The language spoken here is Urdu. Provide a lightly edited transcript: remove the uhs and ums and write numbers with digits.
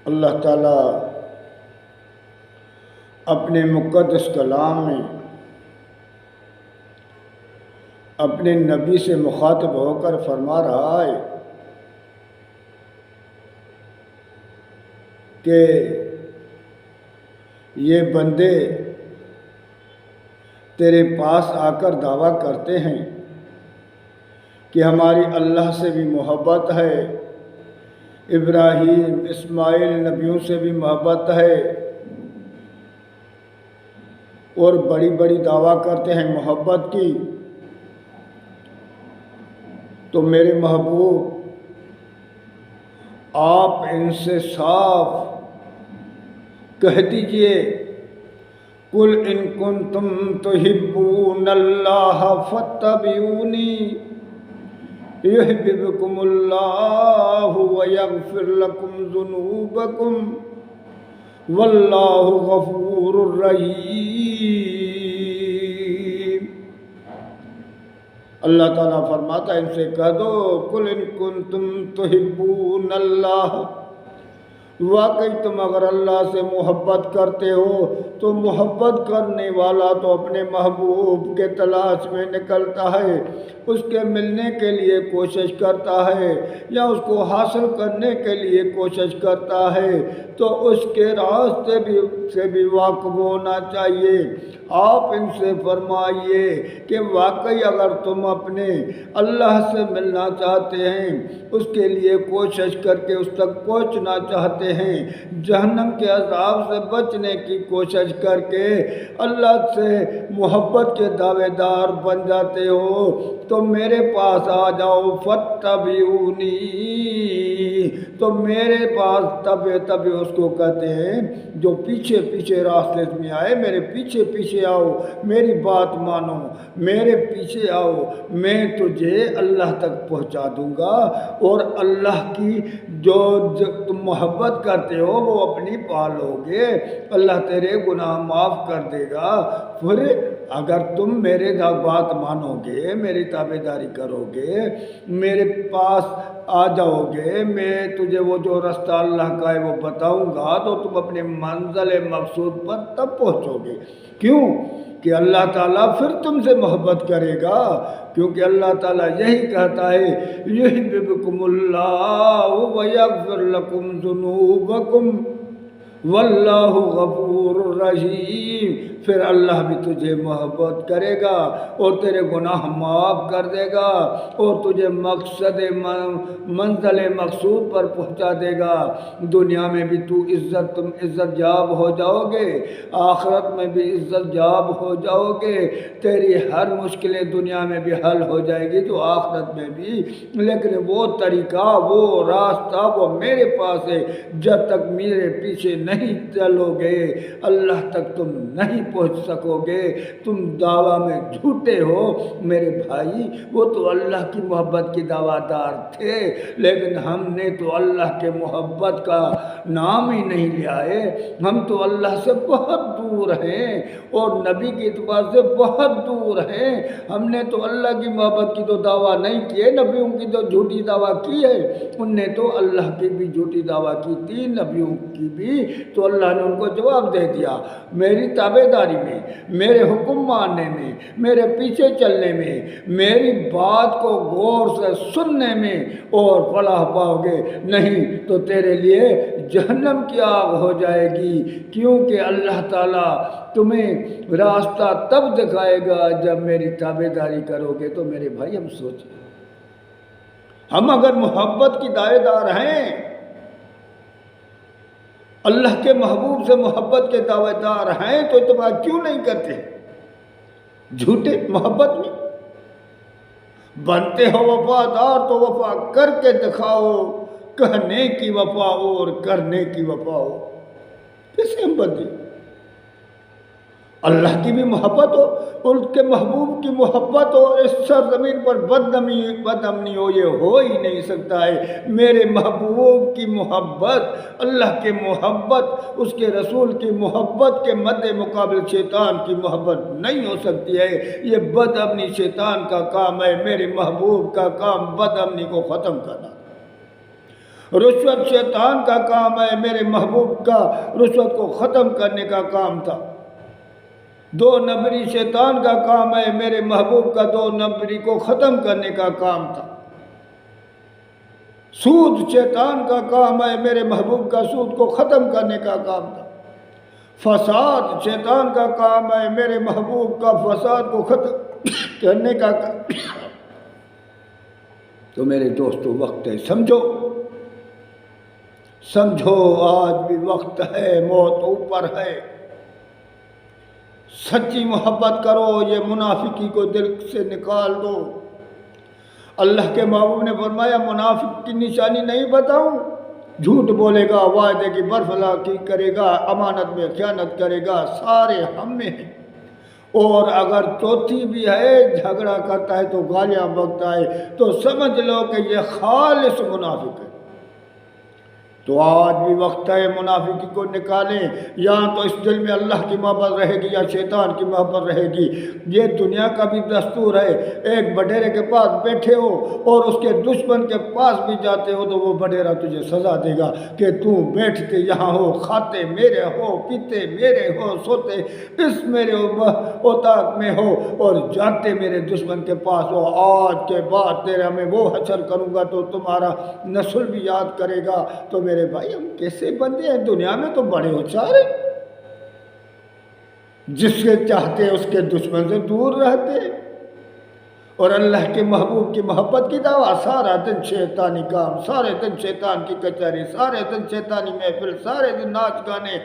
اللہ تعالیٰ اپنے مقدس کلام میں اپنے نبی سے مخاطب ہو کر فرما رہا ہے کہ یہ بندے تیرے پاس آ کر دعویٰ کرتے ہیں کہ ہماری اللہ سے بھی محبت ہے، ابراہیم اسماعیل نبیوں سے بھی محبت ہے، اور بڑی بڑی دعویٰ کرتے ہیں محبت کی۔ تو میرے محبوب آپ ان سے صاف کہہ دیجئے، قُلْ إِن كُنتُمْ تُحِبُّونَ اللَّهَ فَاتَّبِعُونِي يُحْبِبْكُمُ اللَّهُ وَيَغْفِرْ لَكُمْ ذُنُوبَكُمْ وَاللَّهُ غَفُورٌ رَحِيمٌ۔ اللہ تعالیٰ فرماتا ہے ان سے کہہ دو، قُلْ إِن كُنتُمْ تُحِبُّونَ اللَّهَ، واقعی تم اگر اللہ سے محبت کرتے ہو تو محبت کرنے والا تو اپنے محبوب کے تلاش میں نکلتا ہے، اس کے ملنے کے لیے کوشش کرتا ہے یا اس کو حاصل کرنے کے لیے کوشش کرتا ہے، تو اس کے راستے سے بھی واقف ہونا چاہیے۔ آپ ان سے فرمائیے کہ واقعی اگر تم اپنے اللہ سے ملنا چاہتے ہیں، اس کے لیے کوشش کر کے اس تک پہنچنا چاہتے ہیں، جہنم کے عذاب سے بچنے کی کوشش کر کے اللہ سے محبت کے دعوے دار بن جاتے ہو، تو میرے پاس آ جاؤ، فَاتَّبِعُونِی، تو میرے پاس تبع اس کو کہتے ہیں جو پیچھے پیچھے راستے میں آئے، میرے پیچھے پیچھے آؤ، میری بات مانو، میرے پیچھے آؤ، میں تجھے اللہ تک پہنچا دوں گا، اور اللہ کی جو تم محبت کرتے ہو وہ اپنی پالو گے، اللہ تیرے گناہ معاف کر دے گا۔ پھر اگر تم میرے بات مانو گے، میری تابعداری کرو گے، میرے پاس آ جاؤ گے، میں تجھے وہ جو رستہ اللہ کا ہے وہ بتاؤں گا، تو تم اپنے منزل مقصود پر تب پہنچو گے۔ کیوں کہ اللہ تعالیٰ پھر تم سے محبت کرے گا، کیونکہ اللہ تعالیٰ یہی کہتا ہے یحببکم اللہ ویغفر لکم ذنوبکم واللہ غفور رحیم۔ پھر اللہ بھی تجھے محبت کرے گا اور تیرے گناہ معاف کر دے گا اور تجھے منزل مقصود پر پہنچا دے گا۔ دنیا میں بھی تم عزت یاب ہو جاؤ گے، آخرت میں بھی عزت یاب ہو جاؤ گے، تیری ہر مشکلیں دنیا میں بھی حل ہو جائے گی تو آخرت میں بھی، لیکن وہ طریقہ، وہ راستہ وہ میرے پاس ہے، جب تک میرے پیچھے نہیں چلو گے اللہ تک تم نہیں پہنچ سکو گے۔ تم دعویٰ میں جھوٹے ہو میرے بھائی، وہ تو اللہ کی محبت کی دعویٰ دار تھے، لیکن ہم نے تو اللہ کے محبت کا نام ہی نہیں لیا ہے، ہم تو اللہ سے بہت دور ہیں اور نبی کے اعتبار سے بہت دور ہیں۔ ہم نے تو اللہ کی محبت کی تو دعویٰ نہیں کی ہے، نبیوں کی تو جھوٹی دعویٰ کی ہے، ان نے تو اللہ کی بھی جھوٹی دعویٰ کی تھی، نبیوں کی بھی، تو اللہ نے ان کو جواب دے دیا، میری تابعداری میں، میرے حکم ماننے میں، میرے پیچھے چلنے میں، میری بات کو غور سے سننے میں اور فلاح پاؤ گے، نہیں تو تیرے لیے جہنم کی آگ ہو جائے گی، کیونکہ اللہ تعالیٰ تمہیں راستہ تب دکھائے گا جب میری تابعداری کرو گے۔ تو میرے بھائی ہم سوچیں، ہم اگر محبت کی دعوے دار ہیں، اللہ کے محبوب سے محبت کے دعوے دار ہیں، تو اتباع کیوں نہیں کرتے؟ جھوٹے محبت میں بنتے ہو وفادار تو وفا کر کے دکھاؤ، کہنے کی وفا اور کرنے کی وفا ہو، کیسے ہم بندے؟ اللہ کی بھی محبت ہو، ان کے محبوب کی محبت ہو، اس سرزمین پر بدامنی ہو، یہ ہو ہی نہیں سکتا ہے۔ میرے محبوب کی محبت، اللہ کے محبت، اس کے رسول کی محبت کے مد مقابل شیطان کی محبت نہیں ہو سکتی ہے۔ یہ بدامنی شیطان کا کام ہے، میرے محبوب کا کام بدامنی کو ختم کرنا۔ رشوت شیطان کا کام ہے، میرے محبوب کا رشوت کو ختم کرنے کا کام تھا۔ 2 نمبری شیطان کا کام ہے، میرے محبوب کا 2 نمبری کو ختم کرنے کا کام تھا۔ سود شیطان کا کام ہے، میرے محبوب کا سود کو ختم کرنے کا کام تھا۔ فساد شیطان کا کام ہے، میرے محبوب کا فساد کو ختم کرنے کا کام۔ تو میرے دوستو وقت ہے، سمجھو آج بھی وقت ہے، موت اوپر ہے۔ سچی محبت کرو، یہ منافقی کو دل سے نکال دو۔ اللہ کے محبوب نے فرمایا منافق کی نشانی نہیں بتاؤں؟ جھوٹ بولے گا، وعدے کی برخلاف کرے گا، امانت میں خیانت کرے گا، سارے ہم میں ہیں۔ اور اگر چوتھی بھی ہے، جھگڑا کرتا ہے تو گالیاں بکتا ہے، تو سمجھ لو کہ یہ خالص منافق ہے۔ تو آج بھی وقت ہے منافقی کو نکالیں، یا تو اس دل میں اللہ کی محبت رہے گی یا شیطان کی محبت رہے گی۔ یہ دنیا کا بھی دستور ہے، ایک بڈھیرے کے پاس بیٹھے ہو اور اس کے دشمن کے پاس بھی جاتے ہو تو وہ بڈھیرا تجھے سزا دے گا کہ تو بیٹھتے یہاں ہو، کھاتے میرے ہو، پیتے میرے ہو، سوتے اس میرے اوتاق میں ہو اور جاتے میرے دشمن کے پاس ہو۔ آج کے بعد تیرا میں وہ حشر کروں گا تو تمہارا نسل بھی یاد کرے گا۔ تو میرے بھائی ہم کیسے بندے ہیں؟ دنیا میں تو بڑے ہوشیار ہیں، جس کے چاہتے اس کے دشمن سے دور رہتے، اور اللہ کے محبوب کی محبت کی دعویٰ۔ سارا دن شیطانی کام، سارے دن شیطان کی کچہری، سارے دن شیطانی محفل، سارے دن ناچ گانے،